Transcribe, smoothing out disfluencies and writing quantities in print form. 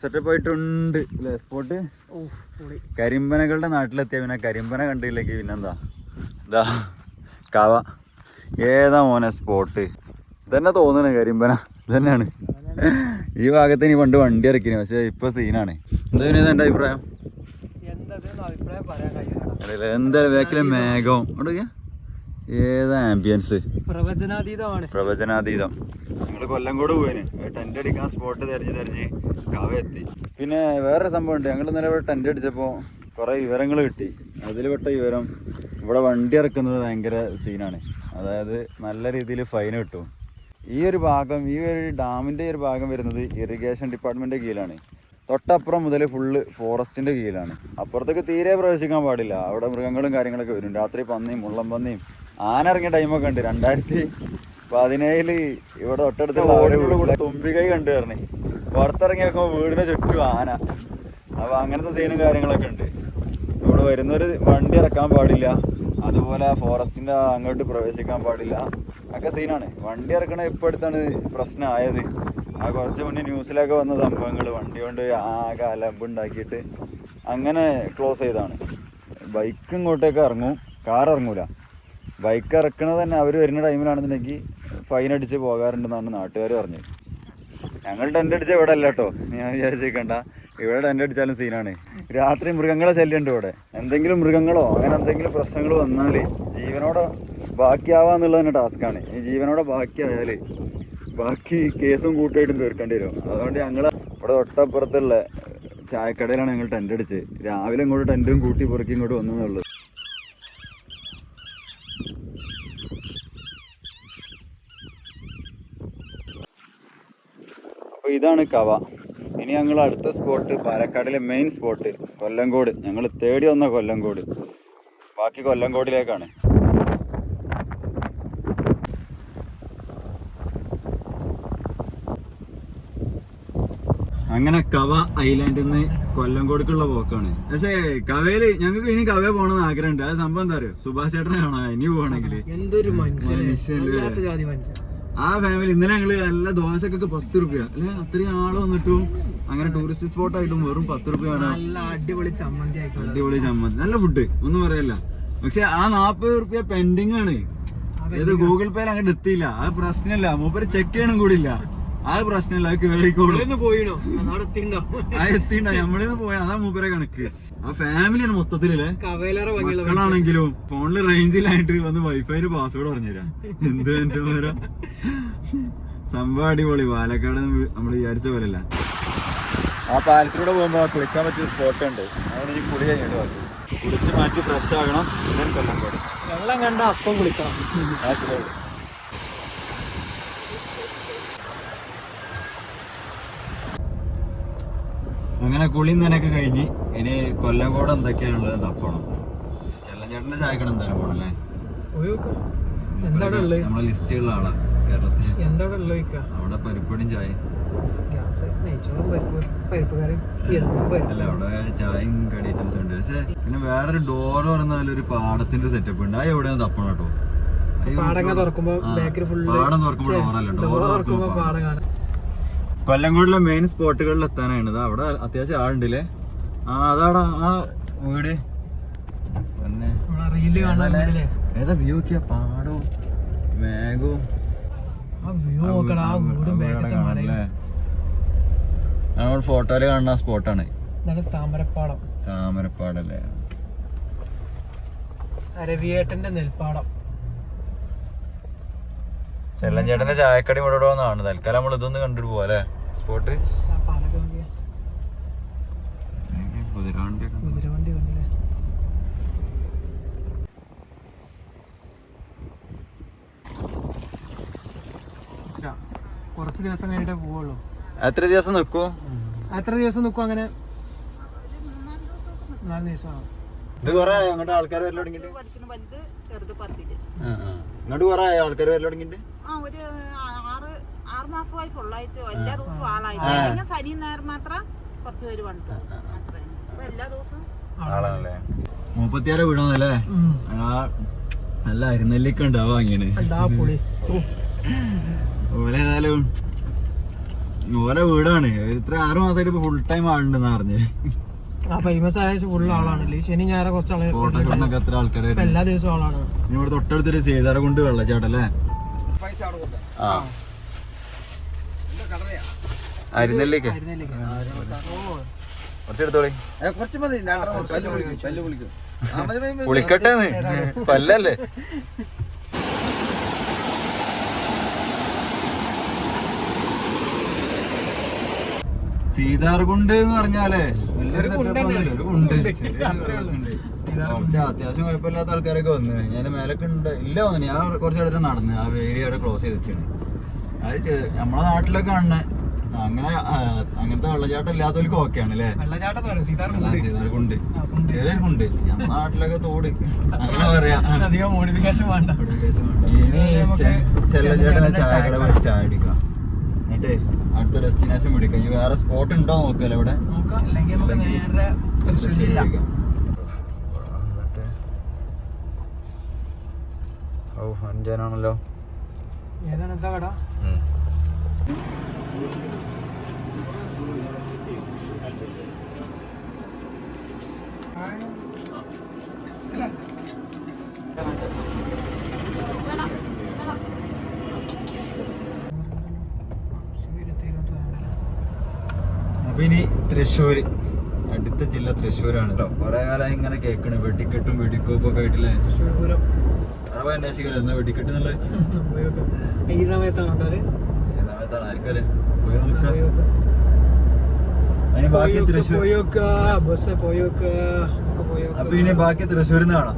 Setup ആയിട്ടുണ്ട് അല്ലേ spot. കരിമ്പനകളുടെ നാട്ടിലെത്തിയ പിന്നെ കരിമ്പന കണ്ടില്ലെങ്കിൽ പിന്നെന്താ ഇതാ കവ. ഏതാ മോനെ സ്പോട്ട് ഇതന്നെ തോന്നണേ, കരിമ്പന ഇതന്നെയാണ്. ഈ ഭാഗത്ത് ഇനി പണ്ട് വണ്ടി ഇറക്കിന്, പക്ഷെ ഇപ്പൊ സീനാണ്. എന്താ പിന്നെ എന്റെ അഭിപ്രായം? എന്താ ബാക്കിലെ മേഘം ഏതാ ആംബിയൻസ്, പ്രവചനാതീതം. ഞങ്ങള് കൊല്ലംകോട് പോയിന്, ടെന്റ് അടിക്കാൻ സ്പോട്ട് തെരഞ്ഞ് കവ എത്തി. പിന്നെ വേറൊരു സംഭവം ഉണ്ട്, ഞങ്ങൾ ഇന്നലെ ഇവിടെ ടെന്റ് അടിച്ചപ്പോൾ കുറെ വിവരങ്ങൾ കിട്ടി. അതിൽ പെട്ട വിവരം, ഇവിടെ വണ്ടി ഇറക്കുന്നത് ഭയങ്കര സീനാണ്. അതായത് നല്ല രീതിയിൽ ഫൈൻ കിട്ടും. ഈ ഒരു ഡാമിൻ്റെ ഒരു ഭാഗം വരുന്നത് ഇറിഗേഷൻ ഡിപ്പാർട്ട്മെൻറ്റിൻ്റെ കീഴിലാണ്. തൊട്ടപ്പുറം മുതൽ ഫുള്ള് ഫോറസ്റ്റിൻ്റെ കീഴിലാണ്. അപ്പുറത്തേക്ക് തീരെ പ്രവേശിക്കാൻ പാടില്ല. അവിടെ മൃഗങ്ങളും കാര്യങ്ങളൊക്കെ വരും. രാത്രി പന്നിയും മുള്ളം പന്നിയും ആന ഇറങ്ങിയ ടൈമൊക്കെ ഉണ്ട്. 2017 ഇവിടെ തൊട്ടടുത്തുള്ള ഓരോടെ കൂടെ തുമ്പികൈ കണ്ടു കയറണേ. പുറത്തിറങ്ങി വെക്കുമ്പോൾ വീടിന് ചുറ്റും ആന. അപ്പോൾ അങ്ങനത്തെ സീനും കാര്യങ്ങളൊക്കെ ഉണ്ട്. ഇവിടെ വരുന്നവർ വണ്ടി ഇറക്കാൻ പാടില്ല, അതുപോലെ ഫോറസ്റ്റിൻ്റെ അങ്ങോട്ട് പ്രവേശിക്കാൻ പാടില്ല, ഒക്കെ സീനാണ്. വണ്ടി ഇറക്കണ ഇപ്പോൾ അടുത്താണ് പ്രശ്നമായത്. ആ കുറച്ച് മുന്നേ ന്യൂസിലൊക്കെ വന്ന സംഭവങ്ങൾ വണ്ടി കൊണ്ട് ആകെ അലമ്പുണ്ടാക്കിയിട്ട് അങ്ങനെ ക്ലോസ് ചെയ്താണ്. ബൈക്ക് ഇങ്ങോട്ടേക്ക് ഇറങ്ങും, കാർ ഇറങ്ങൂല. ബൈക്ക് ഇറക്കണത് തന്നെ അവർ വരുന്ന ടൈമിലാണെന്നുണ്ടെങ്കിൽ ഫൈൻ അടിച്ച് പോകാറുണ്ടെന്നാണ് നാട്ടുകാർ പറഞ്ഞത്. ഞങ്ങൾ ടെൻ്റ് അടിച്ച ഇവിടെ അല്ല കേട്ടോ, ഞാൻ വിചാരിച്ചേക്കണ്ട. ഇവിടെ ടെൻ്റ് അടിച്ചാലും സീനാണ്. രാത്രി മൃഗങ്ങളെ ശല്യമുണ്ട് ഇവിടെ. എന്തെങ്കിലും മൃഗങ്ങളോ അങ്ങനെ എന്തെങ്കിലും പ്രശ്നങ്ങൾ വന്നാൽ ജീവനോടെ ബാക്കിയാവാന്നുള്ളത് തന്നെ ടാസ്ക്കാണ്. ഈ ജീവനോടെ ബാക്കിയായാൽ ബാക്കി കേസും കൂട്ടായിട്ടും തീർക്കേണ്ടി വരും. അതുകൊണ്ട് ഞങ്ങൾ ഇവിടെ തൊട്ടപ്പുറത്തുള്ള ചായക്കടയിലാണ് ഞങ്ങൾ ടെൻ്റ് അടിച്ചത്. രാവിലെ ഇങ്ങോട്ട് ടെൻറ്റും കൂട്ടി പുറക്കി ഇങ്ങോട്ട് വന്നതെന്നുള്ളത്. അപ്പോൾ ഇതാണ് കവ. ഇനി ഞങ്ങൾ അടുത്ത സ്പോട്ട് പാലക്കാടിലെ മെയിൻ സ്പോട്ട് കൊല്ലംകോട്. ഞങ്ങൾ തേടി വന്ന കൊല്ലംകോട്. ബാക്കി കൊല്ലംകോടിലേക്കാണ്. അങ്ങനെ കവ ഐലാൻഡിൽ നിന്ന് കൊല്ലംകോടുക്കുള്ള പോക്കാണ്. പക്ഷേ കവയില് ഞങ്ങൾക്ക് ഇനി കവ പോകണമെന്ന് ആഗ്രഹമുണ്ട്. അത് സംഭവം എന്താ അറിയോ, സുഭാഷ് ചേട്ടനെ കാണാം ഇനി പോകണമെങ്കിൽ. ആ ഫാമിലി ഇന്നലെ ഞങ്ങള് നല്ല ദോശക്കൊക്കെ 10 രൂപ അല്ലെ, അത്രയും ആള് വന്നിട്ടും അങ്ങനെ ടൂറിസ്റ്റ് സ്പോട്ടായിട്ടും വെറും 10 രൂപയാണ്. അടിപൊളി ചമ്മന്തി, നല്ല ഫുഡ്, ഒന്നും പറയല്ല. പക്ഷെ ആ 40 രൂപ പെൻഡിങ് ആണ്. ഏത് ഗൂഗിൾ പേയിൽ അങ്ങോട്ട് എത്തിയില്ല. അത് പ്രശ്നമില്ല, മൂപ്പര് ചെക്ക് ചെയ്യണം കൂടിയില്ല. അത് പ്രശ്നമില്ല, അത് കേറിക്കോളും. അത് എത്തിണ്ടോ നമ്മളിന്ന് പോയ, അതാ മൂപ്പരെ കണക്ക്. ആ ഫാമിലിയാണ് മൊത്തത്തിലല്ലേ. മക്കളാണെങ്കിലും ഫോണില് റേഞ്ചിലായിട്ട് വന്ന് വൈഫൈന് പാസ്വേഡ് പറഞ്ഞുതരാം. എന്ത് മനുഷ്യന്മാരാ സംഭവം. അടിപൊളി. പാലക്കാട് നമ്മൾ വിചാരിച്ച പോലെയല്ല. ആ പാലത്തിലൂടെ പോകുമ്പോൾ കുളിക്കാൻ പറ്റിയ സ്പോട്ട് ഉണ്ട്. അവിടെ ഈ കുളി കഴിഞ്ഞിട്ട് വന്നു കുളിച്ച് മാറ്റി ഫ്രഷ് ആകണം. പിന്നെ കൊല്ലംകോട് വെള്ളം കണ്ട അപ്പം കുളിക്കണം. അങ്ങനെ കുളി നനയൊക്കെ കഴിഞ്ഞ് ഇനി കൊല്ലംകോട് എന്തൊക്കെയാണുള്ളത് തപ്പണം. ചെല്ലഞ്ചേട്ടന്റെ ചായക്കട എന്തായാലും പോണല്ലേ. നമ്മളെ ലിസ്റ്റുള്ള ആളാ കേരളത്തിൽ. അവിടെ പരിപ്പടിയും ചായ അല്ല, അവിടെ ചായയും കടി ഐറ്റംസ് ഉണ്ട്. പക്ഷെ പിന്നെ വേറൊരു ഡോർ പറഞ്ഞാൽ ഒരു പാടത്തിന്റെ സെറ്റപ്പ് ഉണ്ട്. അത് എവിടെയാണ് തപ്പണം കേട്ടോ. പാടം തുറക്കുമ്പോ ഡോറല്ല, ഡോർ തുറക്കുമ്പോ. കൊല്ലംകോടിലെ മെയിൻ സ്പോട്ടുകളിൽ എത്താനാണ്. അവിടെ അത്യാവശ്യം ആളുണ്ടല്ലേ. ആ അതാടാ ആ വീട്. പിന്നെ ഏതാ വ്യൂ ഒക്കെയാ, പാടവും മേഘവും. നമ്മൾ ഫോട്ടോയില് കാണുന്ന സ്പോട്ടാണ് താമരപ്പാടല്ലേ, രവിയേട്ടന്റെ നെൽപ്പാടം. ചെല്ലഞ്ചേട്ടന്റെ ചായക്കടി ഇവിടെയാണ്. തൽക്കാലം നമ്മൾ ഇതൊന്ന് കണ്ടിട്ട് പോവാ അല്ലേ സ്പോട്ട്. കുറച്ച് ദിവസം കഴിഞ്ഞിട്ടേ പോവുള്ളൂ. എത്ര ദിവസം നിൽക്കും? അങ്ങനെ 4 ദിവസം. ഇത് കൊറേ അങ്ങോട്ട് ആൾക്കാർ വരൽ തുടങ്ങിട്ട്. ഇങ്ങോട്ട് കൊറേ ആൾക്കാർ വരൽ തുടങ്ങിട്ട്. ആളാണല്ലേ. 36 വീടാണല്ലേ. നല്ല അരിനെല്ലിക്ക ഉണ്ടാവും വാങ്ങിയാണ്. ഓരേതായാലും ഓരോ വീടാണ് ഇത്ര 6 മാസമായിട്ട് ഇപ്പൊ ഫുൾ ടൈം ആളുണ്ടെന്നാ പറഞ്ഞ്. ആ ഫേമസ് ആയ ഫുൾ ആളാണ്. ശനി ഞായർ കുറച്ച് ആളുകൾ ഫോട്ടോ കിടന്നൊക്കെ എത്ര ആൾക്കാരെ എല്ലാ ദിവസവും ആളാണ്. ഇനി ഇവിടെ തൊട്ടടുത്തൊരു സീതാര കൊണ്ട് വെള്ളച്ചാട്ടല്ലേ. ആ അരിനെല്ലേക്ക് കുറച്ചെടുത്തോളി. കുളിക്കട്ടെന്ന് പല്ലല്ലേ. സീതാർകുണ്ട് എന്ന് പറഞ്ഞാലേ വലിയൊരു സെറ്റപ്പ് ഒന്നുമില്ല, ഒരു കുണ്ട്. കുറച്ച് അത്യാവശ്യം കുഴപ്പമില്ലാത്ത ആൾക്കാരൊക്കെ വന്ന് ഞാൻ മേലൊക്കെ ഉണ്ട് ഇല്ല വന്നു. ഞാൻ കുറച്ച് ഇടയിൽ നടന്ന് ആ വേലി അവിടെ ക്ലോസ് ചെയ്ത് വെച്ചാണ്. അത് നമ്മളെ നാട്ടിലൊക്കെ കാണുന്ന അങ്ങനത്തെ വെള്ളച്ചാട്ടം ഇല്ലാത്തവർക്ക് ഓക്കെയാണ് അല്ലേ. സീതാർകുണ്ട് ചെറിയൊരു കുണ്ട്. നമ്മുടെ നാട്ടിലൊക്കെ തോട് അങ്ങനെ പറയാ. ഇനി ചെല്ലച്ചേട്ടനെ ചായക്കട പോയി ചായ അടിക്കാം. എന്നിട്ട് അടുത്ത ഡെസ്റ്റിനേഷൻ പിടിക്കാം. ഇനി വേറെ സ്പോട്ട് ഉണ്ടോ നോക്കല്ലോ ഇവിടെ. ഓ അഞ്ചാനാണല്ലോ. അപ്പൊ ഇനി തൃശ്ശൂര്, അടുത്ത ജില്ല തൃശ്ശൂരാണ് കേട്ടോ. കൊറേ കാലം ഇങ്ങനെ കേൾക്കണ് വെടിക്കെട്ടും വെടിക്കോപ്പൊക്കെ ആയിട്ടില്ലേ. അവിടെ അന്വേഷിക്കല്ലോ എന്താ വെടിക്കെട്ട് എന്നുള്ളത്. ഈ സമയത്താണ് ആർക്കറിയാം. പോയി നോക്കാം. അതിന് ബാക്കി തൃശ്ശൂർ. ബസ് പോയോക്ക. അപ്പൊ ഇനി ബാക്കി തൃശ്ശൂരിൽ നിന്ന് കാണാം.